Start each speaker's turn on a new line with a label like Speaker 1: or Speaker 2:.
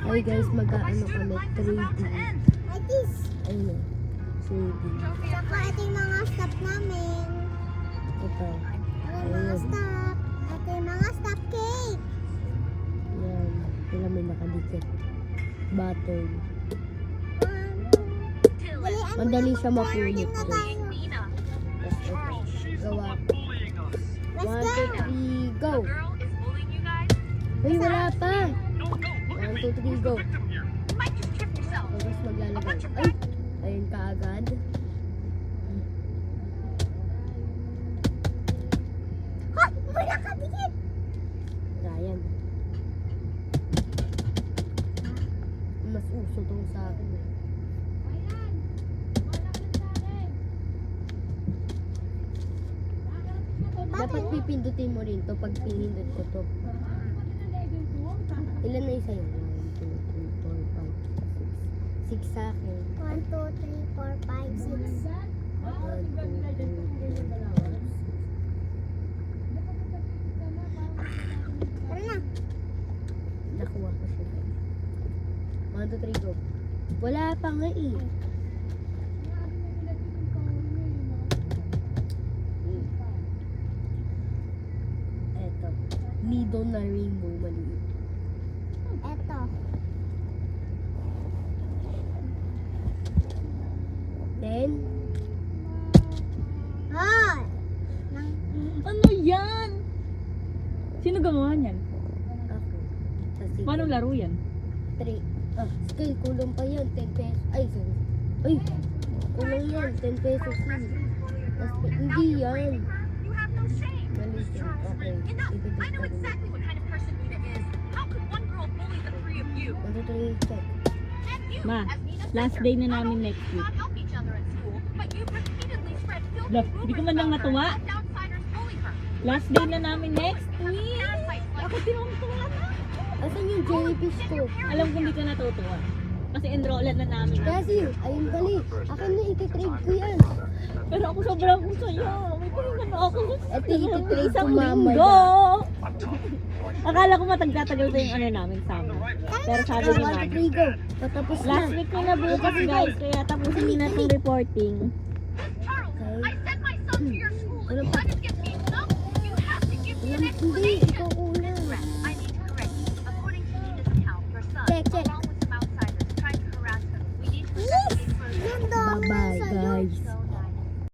Speaker 1: Ay guys, mag-ano kami, 3D. Ayun, 3D.
Speaker 2: Saka ito yung mga stop namin.
Speaker 1: Ito.
Speaker 2: Ito yung mga stop. Ito yung mga stop cake.
Speaker 1: Yan. Wala may nakadikit. Button. Madali siya mapulot.
Speaker 2: Na tayo.
Speaker 1: Tapos ito. Gawa ko.
Speaker 2: Let's
Speaker 1: 1, 2, 3,
Speaker 2: go.
Speaker 1: go! Uy, wala pa! 1, 2, 3, go! Tapos maglalagay. Ay! Ayun ka agad.
Speaker 2: Hoy! Wala ka dikit!
Speaker 1: Ryan. Mas uso tong sa akin eh. Dapat pipindutin mo rin to pag pinindot ko to. Ilan na isa yun? 1, 2, 3, 4, 5, 6. 6 sa akin.
Speaker 2: 1, 2, 3, 4, 5, 6.
Speaker 1: 1, 2, 3, 4, 5, 6.
Speaker 2: Tara na.
Speaker 1: Nakuha ko siya. 1, 2, 3, go. Wala pa nga eh. Eto. Nido na rainbow maliit.
Speaker 2: Eto.
Speaker 1: Then,
Speaker 2: Hoy!
Speaker 3: Ano yan? Sino gumawa niyan?
Speaker 1: ako. Kasi
Speaker 3: Paano laro yan?
Speaker 1: 3. Scale, kulang pa yan. 10 pesos. Ay, sorry. Ay, kulang yan. 10 pesos yun. Tapos, hindi yan. Mali siya. Okay. Ibigay ko rin. 1, 2, 3, check.
Speaker 3: Ma, last day na namin next week. Look, hindi ko man lang natuwa. Last day na namin next week. Ako tinungtuwa na.
Speaker 1: Asan yung jellyfish ko?
Speaker 3: Alam ko hindi ka natutuwa. Kasi enrollan na namin.
Speaker 1: Kasi, ayun bali. Akin na ititrade ko yan.
Speaker 3: Pero ako sobrang saya. May pahinga na ako.
Speaker 1: Ito ititrade ko
Speaker 3: Isang
Speaker 1: mamaya.
Speaker 3: linggo. Akala ko matagtatagal pa yung ano namin summer. Pero sabi ni
Speaker 1: 1,
Speaker 3: ma'am,
Speaker 1: 2, 3, go. Patapos na.
Speaker 3: last week na bukas guys. Kaya tapusin niyo na itong reporting.
Speaker 1: Okay. Walang pa. Walang, hindi.